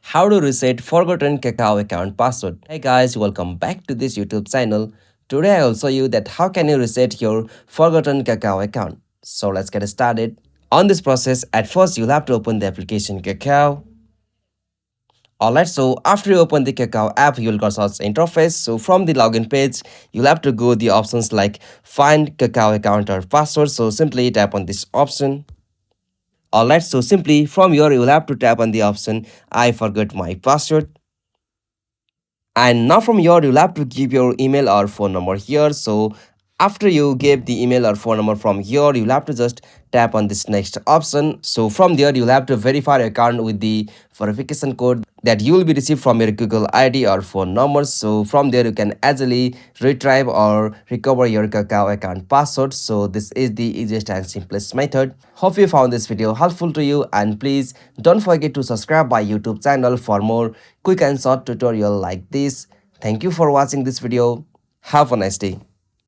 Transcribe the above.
How to reset forgotten Kakao account password. Hey guys, welcome back to this YouTube channel. Today I will show you that how can you reset your forgotten Kakao account. So let's get started. On this process, at first you'll have to open the application Kakao. Alright, so after you open the Kakao app, you'll got such interface. So from the login page, you'll have to go the options like find Kakao account or password. So simply tap on this option. Alright, so simply from here you'll have to tap on the option I forgot my password. And now from here you'll have to give your email or phone number here. So after you give the email or phone number from here, you'll have to just tap on this next option. So from there you'll have to verify your account with the verification code that you will be received from your Google ID or phone number. So from there you can easily retrieve or recover your Kakao account password. So this is the easiest and simplest method. Hope you found this video helpful to you, and please don't forget to subscribe my YouTube channel for more quick and short tutorial like this. Thank you for watching this video. Have a nice day.